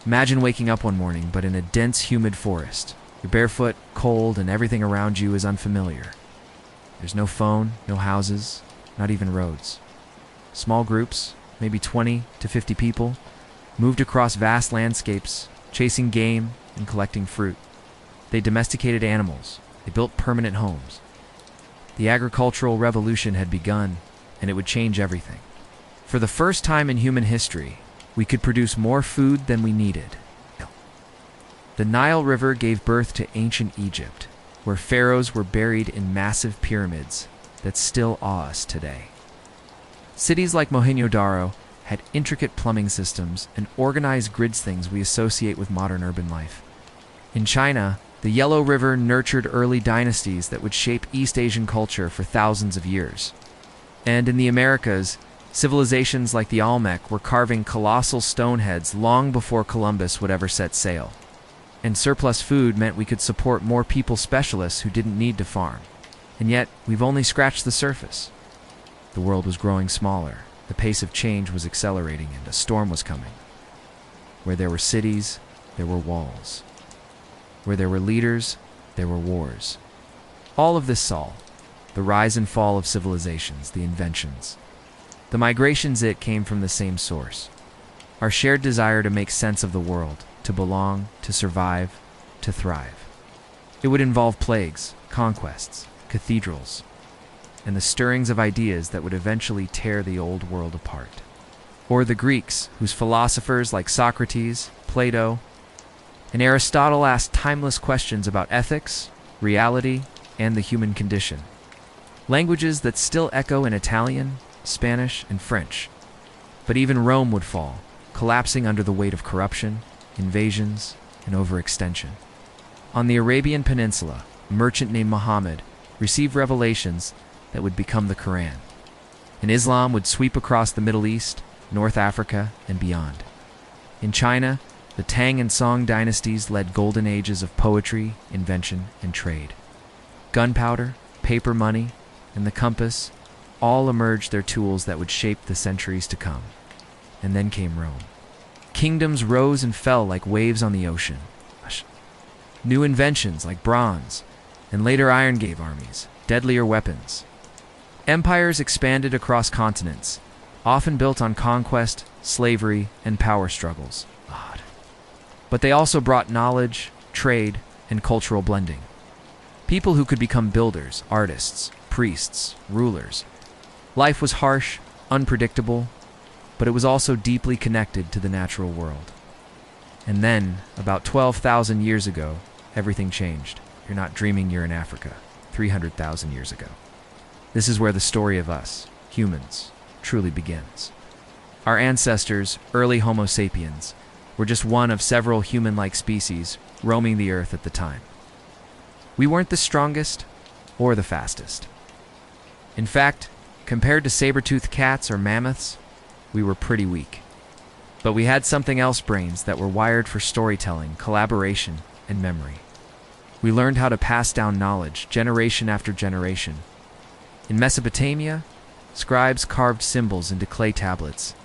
Imagine waking up one morning, but in a dense, humid forest. You're barefoot, cold, and everything around you is unfamiliar. There's no phone, no houses, not even roads. Small groups, maybe 20 to 50 people, moved across vast landscapes, chasing game and collecting fruit. They domesticated animals. They built permanent homes. The agricultural revolution had begun, and it would change everything. For the first time in human history, we could produce more food than we needed. The Nile River gave birth to ancient Egypt, where pharaohs were buried in massive pyramids that still awe us today. Cities like Mohenjo-Daro had intricate plumbing systems and organized grids, things we associate with modern urban life. In China, the Yellow River nurtured early dynasties that would shape East Asian culture for thousands of years. And in the Americas, civilizations like the Olmec were carving colossal stone heads long before Columbus would ever set sail. And surplus food meant we could support more people specialists who didn't need to farm. And yet, we've only scratched the surface. The world was growing smaller, the pace of change was accelerating, and a storm was coming. Where there were cities, there were walls. Where there were leaders, there were wars. All of this saw the rise and fall of civilizations, the inventions. The migrations, it came from the same source. Our shared desire to make sense of the world, to belong, to survive, to thrive. It would involve plagues, conquests, cathedrals, and the stirrings of ideas that would eventually tear the old world apart. Or the Greeks, whose philosophers like Socrates, Plato, and Aristotle asked timeless questions about ethics, reality, and the human condition. Languages that still echo in Italian, Spanish, and French. But even Rome would fall, collapsing under the weight of corruption, invasions, and overextension. On the Arabian Peninsula, a merchant named Muhammad received revelations that would become the Quran. And Islam would sweep across the Middle East, North Africa, and beyond. In China, the Tang and Song dynasties led golden ages of poetry, invention, and trade. Gunpowder, paper money, and the compass all emerged their tools that would shape the centuries to come. And then came Rome. Kingdoms rose and fell like waves on the ocean. New inventions like bronze, and later iron gave armies deadlier weapons. Empires expanded across continents, often built on conquest, slavery, and power struggles. But they also brought knowledge, trade, and cultural blending. People who could become builders, artists, priests, rulers. Life was harsh, unpredictable, but it was also deeply connected to the natural world. And then, about 12,000 years ago, everything changed. You're not dreaming you're in Africa, 300,000 years ago. This is where the story of us, humans, truly begins. Our ancestors, early Homo sapiens, were just one of several human-like species roaming the earth at the time. We weren't the strongest or the fastest. In fact, compared to saber-toothed cats or mammoths, we were pretty weak. But we had something else, brains that were wired for storytelling, collaboration, and memory. We learned how to pass down knowledge generation after generation. In Mesopotamia, scribes carved symbols into clay tablets,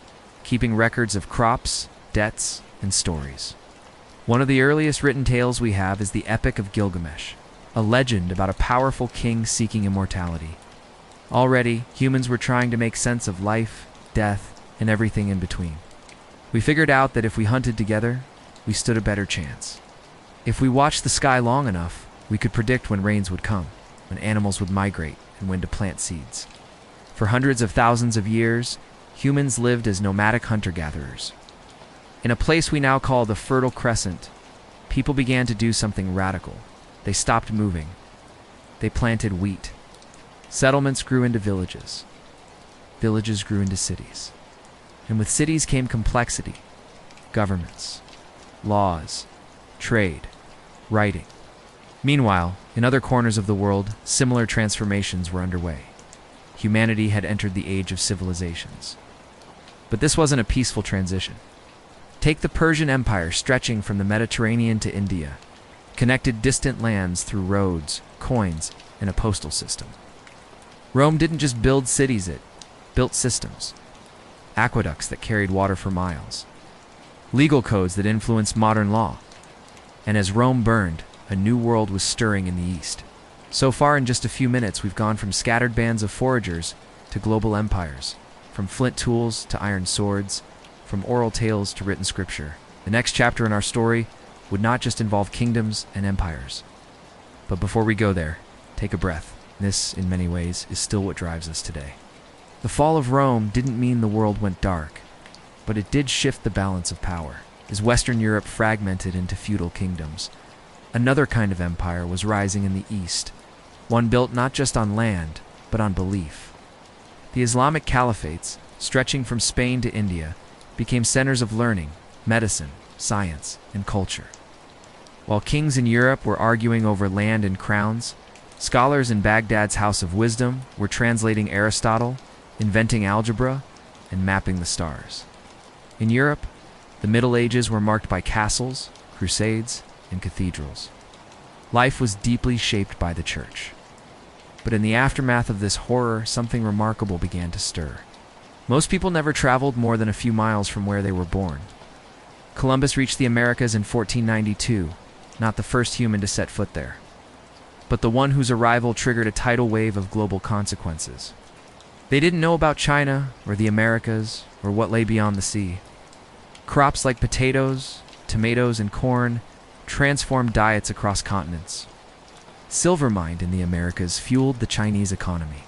keeping records of crops, debts, and stories. One of the earliest written tales we have is the Epic of Gilgamesh, a legend about a powerful king seeking immortality. Already, humans were trying to make sense of life, death, and everything in between. We figured out that if we hunted together, we stood a better chance. If we watched the sky long enough, we could predict when rains would come, when animals would migrate, and when to plant seeds. For hundreds of thousands of years, humans lived as nomadic hunter-gatherers. In a place we now call the Fertile Crescent, people began to do something radical. They stopped moving. They planted wheat. Settlements grew into villages. Villages grew into cities. And with cities came complexity, governments, laws, trade, writing. Meanwhile, in other corners of the world, similar transformations were underway. Humanity had entered the age of civilizations. But this wasn't a peaceful transition. Take the Persian Empire stretching from the Mediterranean to India, connected distant lands through roads, coins, and a postal system. Rome didn't just build cities, it built systems. Aqueducts that carried water for miles. legal codes that influenced modern law. And as Rome burned, a new world was stirring in the east. So far, in just a few minutes, we've gone from scattered bands of foragers to global empires, from flint tools to iron swords, from oral tales to written scripture. The next chapter in our story would not just involve kingdoms and empires. But before we go there, take a breath. This, in many ways, is still what drives us today. The fall of Rome didn't mean the world went dark, but it did shift the balance of power. As Western Europe fragmented into feudal kingdoms, another kind of empire was rising in the east, one built not just on land, but on belief. The Islamic caliphates, stretching from Spain to India, became centers of learning, medicine, science, and culture. While kings in Europe were arguing over land and crowns, scholars in Baghdad's House of Wisdom were translating Aristotle, inventing algebra, and mapping the stars. In Europe, the Middle Ages were marked by castles, crusades, and cathedrals. Life was deeply shaped by the church. But in the aftermath of this horror, something remarkable began to stir. Most people never traveled more than a few miles from where they were born. Columbus reached the Americas in 1492, not the first human to set foot there, but the one whose arrival triggered a tidal wave of global consequences. They didn't know about China or the Americas or what lay beyond the sea. Crops like potatoes, tomatoes, and corn transformed diets across continents. Silver mined in the Americas fueled the Chinese economy,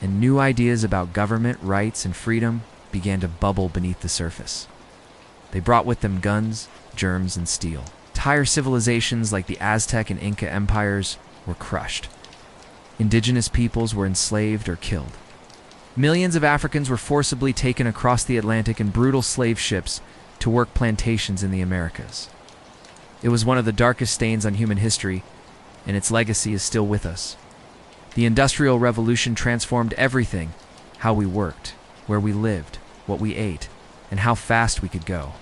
and new ideas about government, rights, and freedom began to bubble beneath the surface. They brought with them guns, germs, and steel. Entire civilizations like the Aztec and Inca empires were crushed. Indigenous peoples were enslaved or killed. Millions of Africans were forcibly taken across the Atlantic in brutal slave ships to work plantations in the Americas. It was one of the darkest stains on human history, and its legacy is still with us. The Industrial Revolution transformed everything: how we worked, where we lived, what we ate, and how fast we could go.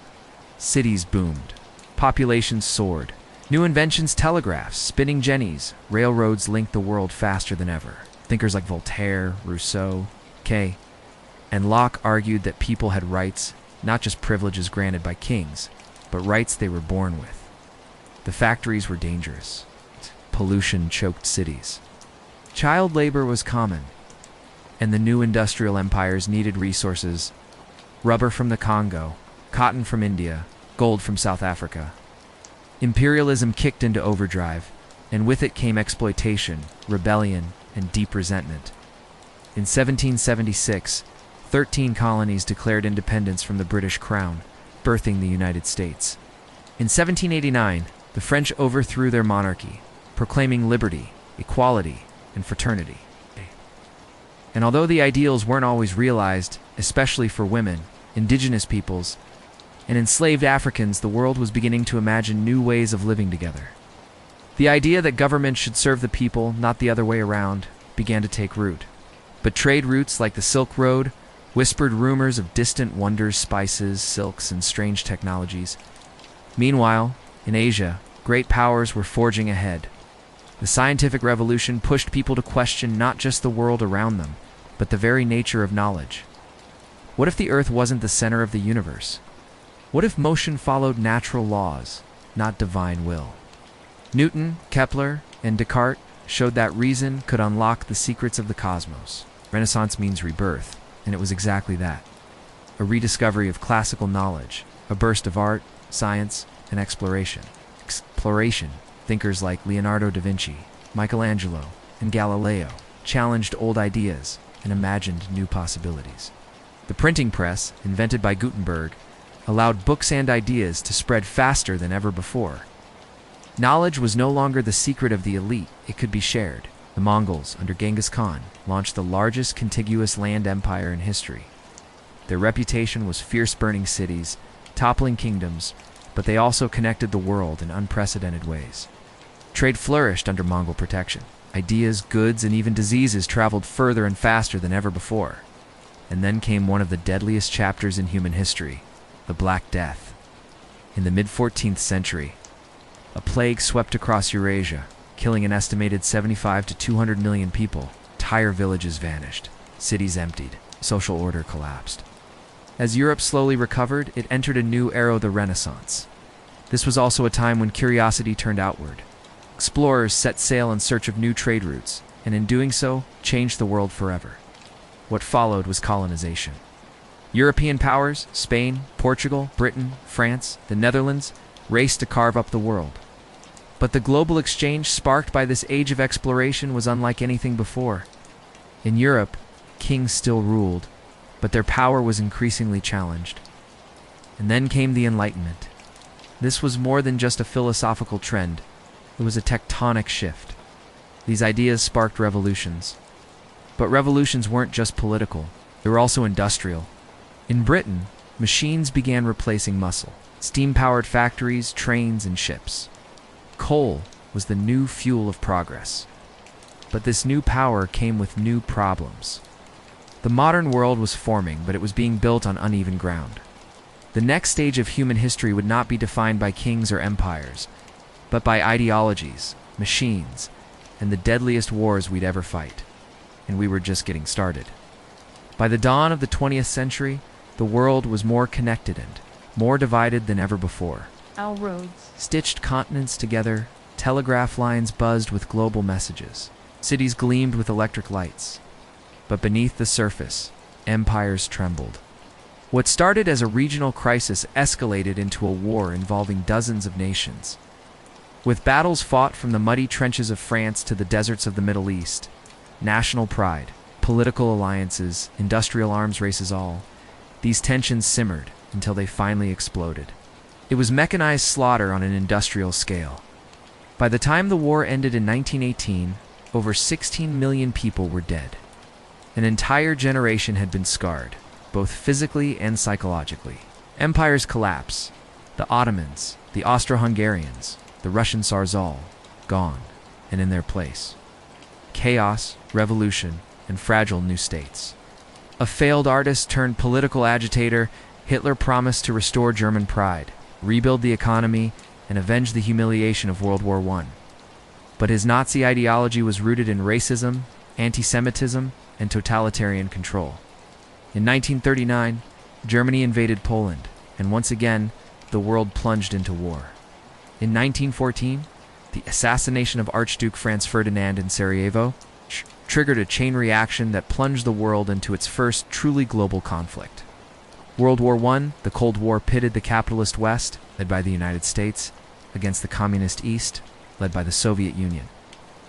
Cities boomed. Populations soared. New inventions, telegraphs, spinning jennies, railroads linked the world faster than ever. Thinkers like Voltaire, Rousseau, Kay, and Locke argued that people had rights, not just privileges granted by kings, but rights they were born with. The factories were dangerous. Pollution choked cities. Child labor was common, and the new industrial empires needed resources: rubber from the Congo, cotton from India, gold from South Africa. Imperialism kicked into overdrive, and with it came exploitation, rebellion, and deep resentment. In 1776, 13 colonies declared independence from the British Crown, birthing the United States. In 1789, the French overthrew their monarchy, proclaiming liberty, equality, and fraternity. And although the ideals weren't always realized, especially for women, indigenous peoples, and enslaved Africans, the world was beginning to imagine new ways of living together. The idea that government should serve the people, not the other way around, began to take root. But trade routes like the Silk Road whispered rumors of distant wonders, spices, silks, and strange technologies. Meanwhile, in Asia, great powers were forging ahead. The scientific revolution pushed people to question not just the world around them, but the very nature of knowledge. What if the Earth wasn't the center of the universe? What if motion followed natural laws, not divine will? Newton, Kepler, and Descartes showed that reason could unlock the secrets of the cosmos. Renaissance means rebirth, and it was exactly that. A rediscovery of classical knowledge, a burst of art, science, and exploration. Thinkers like Leonardo da Vinci, Michelangelo, and Galileo challenged old ideas and imagined new possibilities. The printing press, invented by Gutenberg, allowed books and ideas to spread faster than ever before. Knowledge was no longer the secret of the elite, it could be shared. The Mongols, under Genghis Khan, launched the largest contiguous land empire in history. Their reputation was fierce, burning cities, toppling kingdoms, but they also connected the world in unprecedented ways. Trade flourished under Mongol protection. Ideas, goods, and even diseases traveled further and faster than ever before. And then came one of the deadliest chapters in human history: the Black Death. In the mid-14th century, a plague swept across Eurasia, killing an estimated 75 to 200 million people. Entire villages vanished, cities emptied, social order collapsed. As Europe slowly recovered, it entered a new era, the Renaissance. This was also a time when curiosity turned outward. Explorers set sail in search of new trade routes, and in doing so, changed the world forever. What followed was colonization. European powers, Spain, Portugal, Britain, France, the Netherlands, raced to carve up the world. But the global exchange sparked by this age of exploration was unlike anything before. In Europe, kings still ruled, but their power was increasingly challenged. And then came the Enlightenment. This was more than just a philosophical trend. It was a tectonic shift. These ideas sparked revolutions. But revolutions weren't just political, they were also industrial. In Britain, machines began replacing muscle. Steam-powered factories, trains, and ships. Coal was the new fuel of progress. But this new power came with new problems. The modern world was forming, but it was being built on uneven ground. The next stage of human history would not be defined by kings or empires, but by ideologies, machines, and the deadliest wars we'd ever fight. And we were just getting started. By the dawn of the 20th century, the world was more connected and more divided than ever before. Our roads Stitched continents together, telegraph lines buzzed with global messages. Cities gleamed with electric lights. But beneath the surface, empires trembled. What started as a regional crisis escalated into a war involving dozens of nations. With battles fought from the muddy trenches of France to the deserts of the Middle East, national pride, political alliances, industrial arms races all, these tensions simmered until they finally exploded. It was mechanized slaughter on an industrial scale. By the time the war ended in 1918, over 16 million people were dead. An entire generation had been scarred, both physically and psychologically. Empires collapse. The Ottomans, the Austro-Hungarians, the Russian Tsars all gone, and in their place, chaos, revolution, and fragile new states. A failed artist turned political agitator, Hitler promised to restore German pride, rebuild the economy, and avenge the humiliation of World War I. But his Nazi ideology was rooted in racism, anti-Semitism, and totalitarian control. In 1939, Germany invaded Poland, and once again, the world plunged into war. In 1914, the assassination of Archduke Franz Ferdinand in Sarajevo triggered a chain reaction that plunged the world into its first truly global conflict. World War I, the Cold War, pitted the capitalist West, led by the United States, against the communist East, led by the Soviet Union.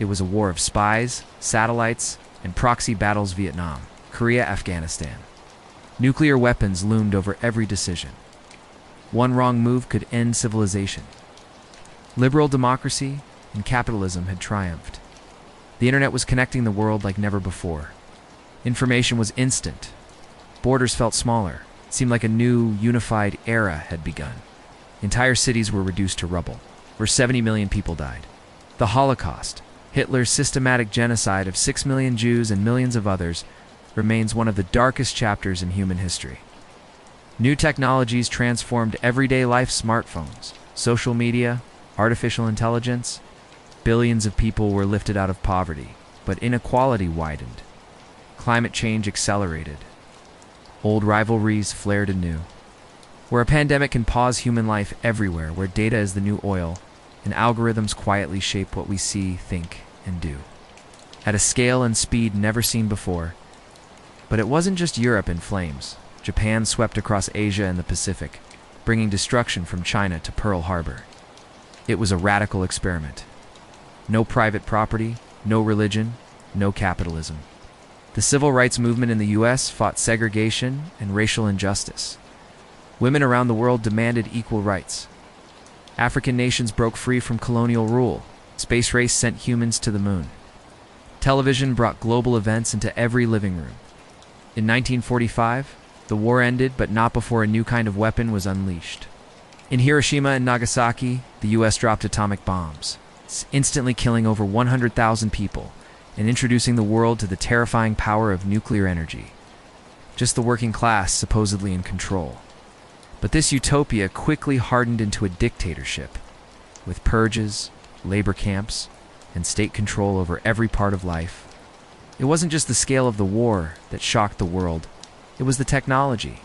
It was a war of spies, satellites, and proxy battles. Vietnam, Korea, Afghanistan. Nuclear weapons loomed over every decision. One wrong move could end civilization. Liberal democracy and capitalism had triumphed. The internet was connecting the world like never before. Information was instant. Borders felt smaller. It seemed like a new, unified era had begun. Entire cities were reduced to rubble, where 70 million people died. The Holocaust, Hitler's systematic genocide of 6 million Jews and millions of others, remains one of the darkest chapters in human history. New technologies transformed everyday life: smartphones, social media, artificial intelligence. Billions of people were lifted out of poverty, but inequality widened. Climate change accelerated. Old rivalries flared anew. Where a pandemic can pause human life everywhere, where data is the new oil, and algorithms quietly shape what we see, think, and do. At a scale and speed never seen before. But it wasn't just Europe in flames. Japan swept across Asia and the Pacific, bringing destruction from China to Pearl Harbor. It was a radical experiment. No private property, no religion, no capitalism. The civil rights movement in the U.S. fought segregation and racial injustice. Women around the world demanded equal rights. African nations broke free from colonial rule. Space race sent humans to the moon. Television brought global events into every living room. In 1945, the war ended, but not before a new kind of weapon was unleashed. In Hiroshima and Nagasaki, the U.S. dropped atomic bombs, instantly killing over 100,000 people and introducing the world to the terrifying power of nuclear energy. Just the working class supposedly in control. But this utopia quickly hardened into a dictatorship, with purges, labor camps, and state control over every part of life. It wasn't just the scale of the war that shocked the world, it was the technology.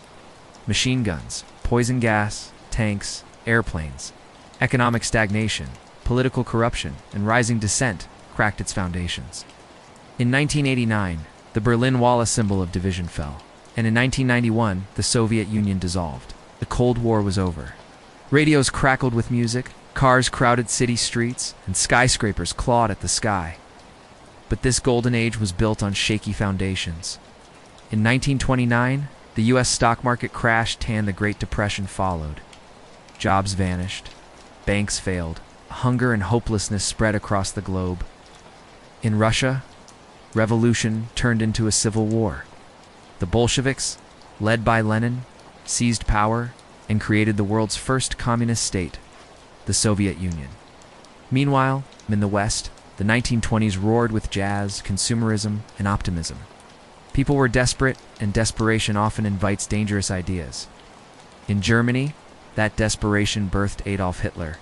Machine guns, poison gas, tanks, airplanes, economic stagnation, political corruption, and rising dissent cracked its foundations. In 1989, the Berlin Wall, a symbol of division, fell, and in 1991, the Soviet Union dissolved. The Cold War was over. Radios crackled with music, cars crowded city streets, and skyscrapers clawed at the sky. But this golden age was built on shaky foundations. In 1929, the U.S. stock market crashed and the Great Depression followed. Jobs vanished, banks failed, hunger and hopelessness spread across the globe. In Russia, revolution turned into a civil war. The Bolsheviks, led by Lenin, seized power and created the world's first communist state, the Soviet Union. Meanwhile, in the West, the 1920s roared with jazz, consumerism, and optimism. People were desperate, and desperation often invites dangerous ideas. In Germany, that desperation birthed Adolf Hitler.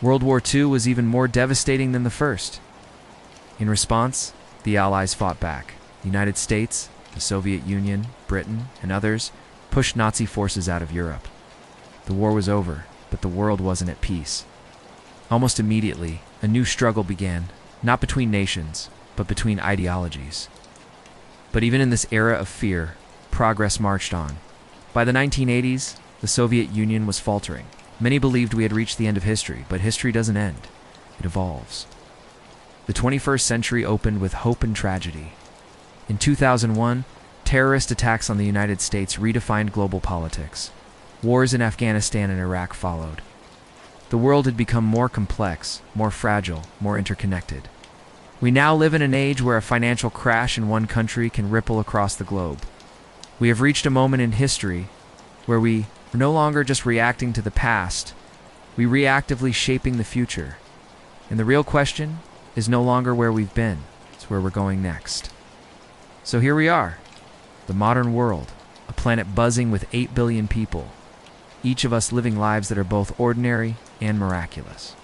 World War II was even more devastating than the first. In response, the Allies fought back. The United States, the Soviet Union, Britain, and others pushed Nazi forces out of Europe. The war was over, but the world wasn't at peace. Almost immediately, a new struggle began, not between nations, but between ideologies. But even in this era of fear, progress marched on. By the 1980s, the Soviet Union was faltering. Many believed we had reached the end of history, but history doesn't end. It evolves. The 21st century opened with hope and tragedy. In 2001, terrorist attacks on the United States redefined global politics. Wars in Afghanistan and Iraq followed. The world had become more complex, more fragile, more interconnected. We now live in an age where a financial crash in one country can ripple across the globe. We have reached a moment in history where we are no longer just reacting to the past, we reactively shaping the future. And the real question is no longer where we've been, it's where we're going next. So here we are, the modern world, a planet buzzing with 8 billion people, each of us living lives that are both ordinary and miraculous.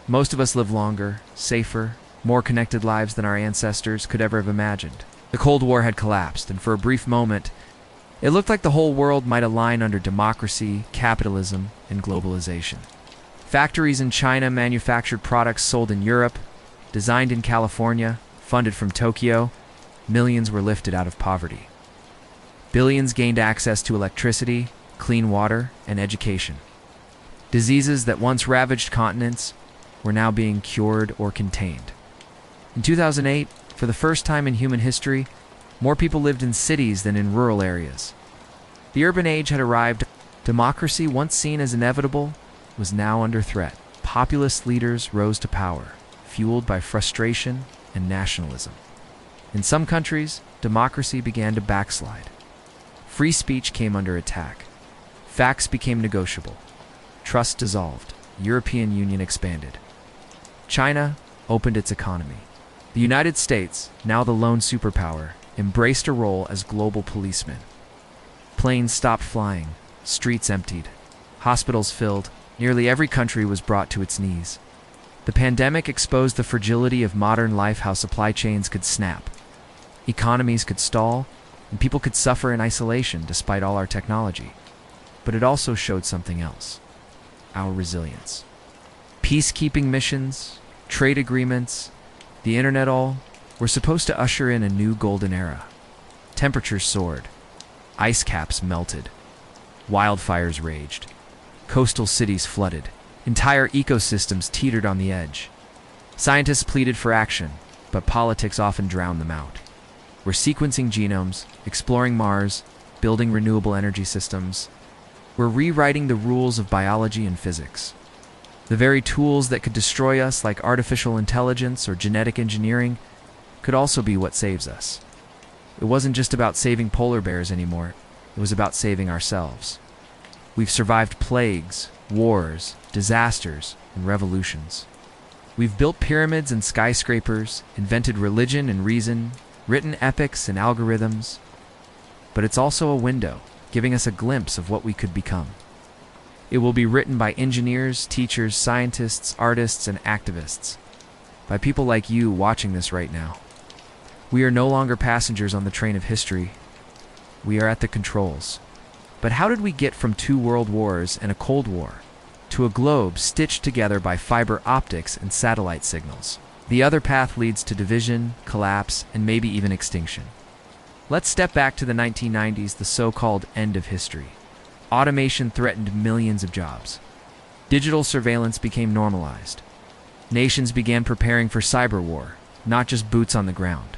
Most of us live longer, safer, more connected lives than our ancestors could ever have imagined. The Cold War had collapsed, and for a brief moment, it looked like the whole world might align under democracy, capitalism, and globalization. Factories in China manufactured products sold in Europe, designed in California, funded from Tokyo. Millions were lifted out of poverty. Billions gained access to electricity, clean water, and education. Diseases that once ravaged continents were now being cured or contained. In 2008, for the first time in human history, more people lived in cities than in rural areas. The urban age had arrived. Democracy, once seen as inevitable, was now under threat. Populist leaders rose to power, fueled by frustration and nationalism. In some countries, democracy began to backslide. Free speech came under attack. Facts became negotiable. Trust dissolved. European Union expanded. China opened its economy. The United States, now the lone superpower, embraced a role as global policeman. Planes stopped flying, streets emptied, hospitals filled, nearly every country was brought to its knees. The pandemic exposed the fragility of modern life, how supply chains could snap, economies could stall, and people could suffer in isolation despite all our technology. But it also showed something else: our resilience. Peacekeeping missions, trade agreements, the internet, all were supposed to usher in a new golden era. Temperatures soared, ice caps melted, wildfires raged, coastal cities flooded, entire ecosystems teetered on the edge. Scientists pleaded for action, but politics often drowned them out. We're sequencing genomes, exploring Mars, building renewable energy systems. We're rewriting the rules of biology and physics. The very tools that could destroy us, like artificial intelligence or genetic engineering, could also be what saves us. It wasn't just about saving polar bears anymore. It was about saving ourselves. We've survived plagues, wars, disasters, and revolutions. We've built pyramids and skyscrapers, invented religion and reason, written epics and algorithms. But it's also a window, giving us a glimpse of what we could become. It will be written by engineers, teachers, scientists, artists, and activists. By people like you watching this right now. We are no longer passengers on the train of history. We are at the controls. But how did we get from 2 world wars and a Cold War to a globe stitched together by fiber optics and satellite signals? The other path leads to division, collapse, and maybe even extinction. Let's step back to the 1990s, the so-called end of history. Automation threatened millions of jobs. Digital surveillance became normalized. Nations began preparing for cyber war, not just boots on the ground.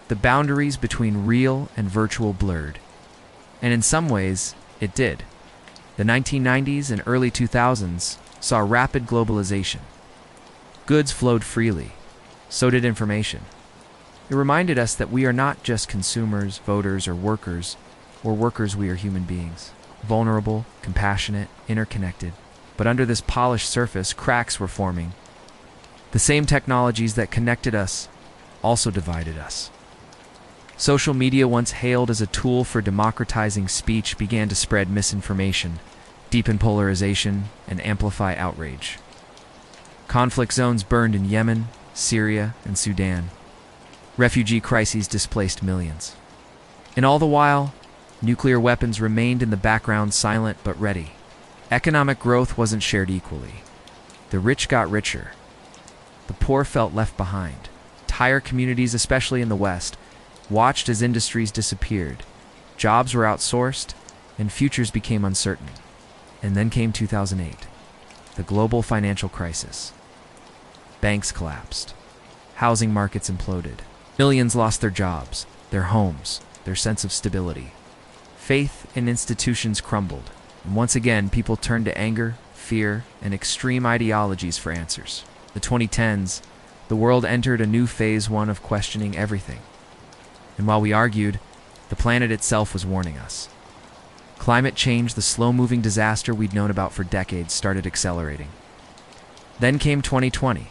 The boundaries between real and virtual blurred. And in some ways, it did. The 1990s and early 2000s saw rapid globalization. Goods flowed freely. So did information. It reminded us that we are not just consumers, voters, or workers. We are human beings. Vulnerable, compassionate, interconnected. But under this polished surface, cracks were forming. The same technologies that connected us also divided us. Social media, once hailed as a tool for democratizing speech, began to spread misinformation, deepen polarization, and amplify outrage. Conflict zones burned in Yemen, Syria, and Sudan. Refugee crises displaced millions. And all the while, nuclear weapons remained in the background, silent but ready. Economic growth wasn't shared equally. The rich got richer. The poor felt left behind. Entire communities, especially in the West, watched as industries disappeared. Jobs were outsourced, and futures became uncertain. And then came 2008, the global financial crisis. Banks collapsed. Housing markets imploded. Millions lost their jobs, their homes, their sense of stability. Faith in institutions crumbled, and once again people turned to anger, fear, and extreme ideologies for answers. The 2010s, the world entered a new phase, one of questioning everything. And while we argued, the planet itself was warning us. Climate change, the slow-moving disaster we'd known about for decades, started accelerating. Then came 2020.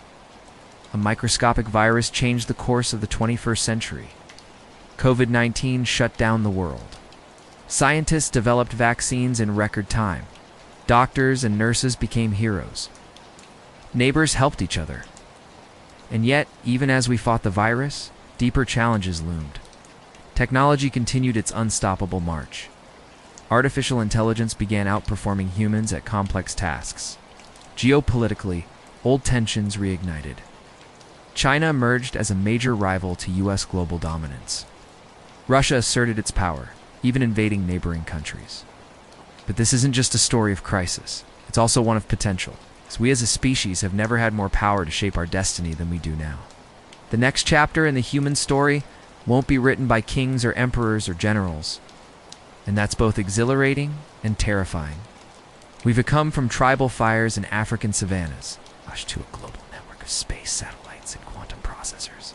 A microscopic virus changed the course of the 21st century. COVID-19 shut down the world. Scientists developed vaccines in record time. Doctors and nurses became heroes. Neighbors helped each other. And yet, even as we fought the virus, deeper challenges loomed. Technology continued its unstoppable march. Artificial intelligence began outperforming humans at complex tasks. Geopolitically, old tensions reignited. China emerged as a major rival to U.S. global dominance. Russia asserted its power, even invading neighboring countries. But this isn't just a story of crisis. It's also one of potential. So we as a species have never had more power to shape our destiny than we do now. The next chapter in the human story won't be written by kings or emperors or generals. And that's both exhilarating and terrifying. We've come from tribal fires in African savannas, to a global network of space satellites and quantum processors,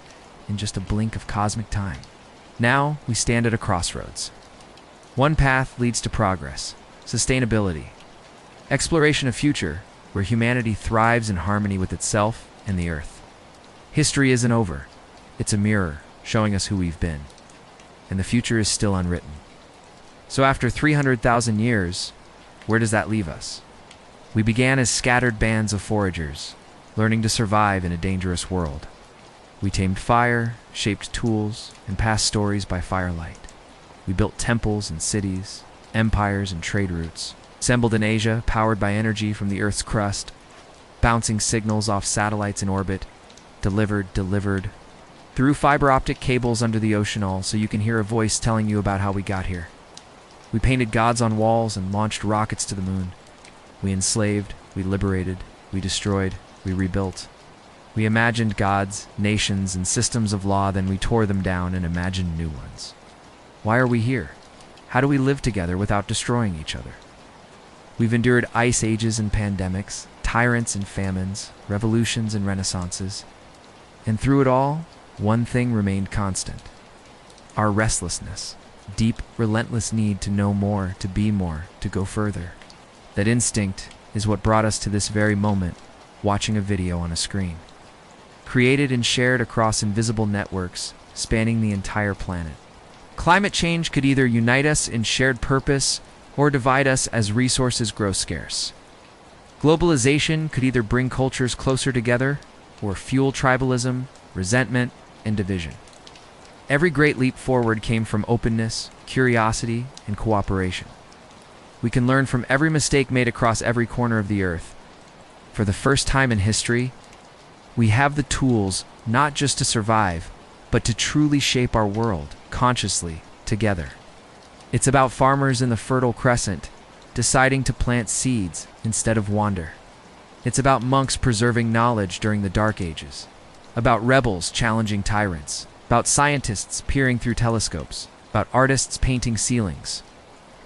in just a blink of cosmic time. Now we stand at a crossroads. One path leads to progress, sustainability, exploration of future, where humanity thrives in harmony with itself and the earth. History isn't over. It's a mirror showing us who we've been. And the future is still unwritten. So after 300,000 years, where does that leave us? We began as scattered bands of foragers, learning to survive in a dangerous world. We tamed fire, shaped tools, and passed stories by firelight. We built temples and cities, empires and trade routes, assembled in Asia, powered by energy from the Earth's crust, bouncing signals off satellites in orbit, delivered, through fiber optic cables under the ocean, all so you can hear a voice telling you about how we got here. We painted gods on walls and launched rockets to the moon. We enslaved, we liberated, we destroyed, we rebuilt. We imagined gods, nations, and systems of law, then we tore them down and imagined new ones. Why are we here? How do we live together without destroying each other? We've endured ice ages and pandemics, tyrants and famines, revolutions and renaissances. And through it all, one thing remained constant. Our restlessness, deep, relentless need to know more, to be more, to go further. That instinct is what brought us to this very moment, watching a video on a screen. Created and shared across invisible networks, spanning the entire planet. Climate change could either unite us in shared purpose or divide us as resources grow scarce. Globalization could either bring cultures closer together or fuel tribalism, resentment, and division. Every great leap forward came from openness, curiosity, and cooperation. We can learn from every mistake made across every corner of the earth. For the first time in history, we have the tools not just to survive, but to truly shape our world consciously together. It's about farmers in the Fertile Crescent deciding to plant seeds instead of wander. It's about monks preserving knowledge during the Dark Ages, about rebels challenging tyrants, about scientists peering through telescopes, about artists painting ceilings.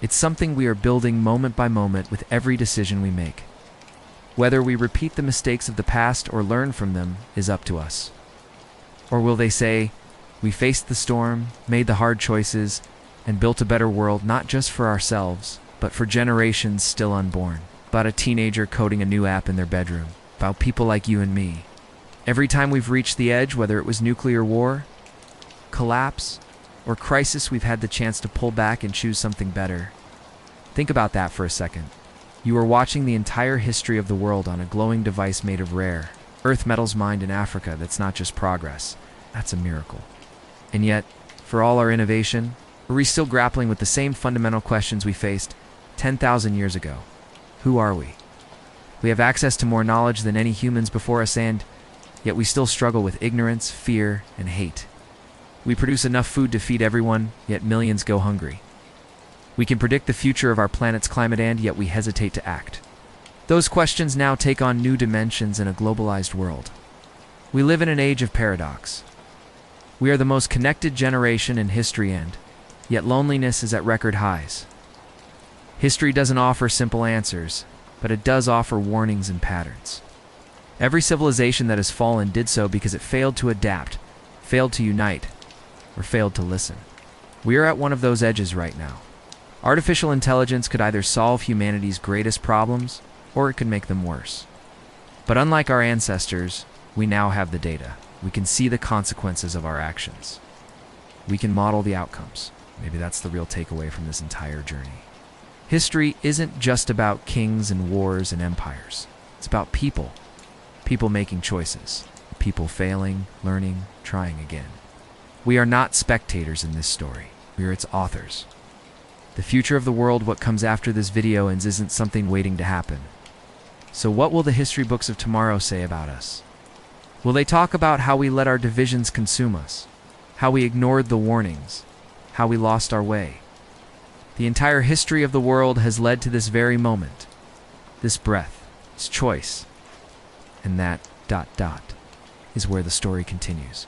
It's something we are building moment by moment with every decision we make. Whether we repeat the mistakes of the past or learn from them is up to us. Or will they say, we faced the storm, made the hard choices, and built a better world not just for ourselves, but for generations still unborn? About a teenager coding a new app in their bedroom, about people like you and me. Every time we've reached the edge, whether it was nuclear war, collapse, or crisis, we've had the chance to pull back and choose something better. Think about that for a second. You are watching the entire history of the world on a glowing device made of rare, earth metals mined in Africa. That's not just progress, that's a miracle. And yet, for all our innovation, are we still grappling with the same fundamental questions we faced 10,000 years ago? Who are we? We have access to more knowledge than any humans before us, and yet we still struggle with ignorance, fear, and hate. We produce enough food to feed everyone, yet millions go hungry. We can predict the future of our planet's climate, and yet we hesitate to act. Those questions now take on new dimensions in a globalized world. We live in an age of paradox. We are the most connected generation in history, and yet loneliness is at record highs. History doesn't offer simple answers, but it does offer warnings and patterns. Every civilization that has fallen did so because it failed to adapt, failed to unite, or failed to listen. We are at one of those edges right now. Artificial intelligence could either solve humanity's greatest problems, or it could make them worse. But unlike our ancestors, we now have the data. We can see the consequences of our actions. We can model the outcomes. Maybe that's the real takeaway from this entire journey. History isn't just about kings and wars and empires. It's about people. People making choices. People failing, learning, trying again. We are not spectators in this story. We are its authors. The future of the world, what comes after this video ends, isn't something waiting to happen. So what will the history books of tomorrow say about us? Will they talk about how we let our divisions consume us? How we ignored the warnings? How we lost our way? The entire history of the world has led to this very moment, this breath, this choice, and that ... is where the story continues.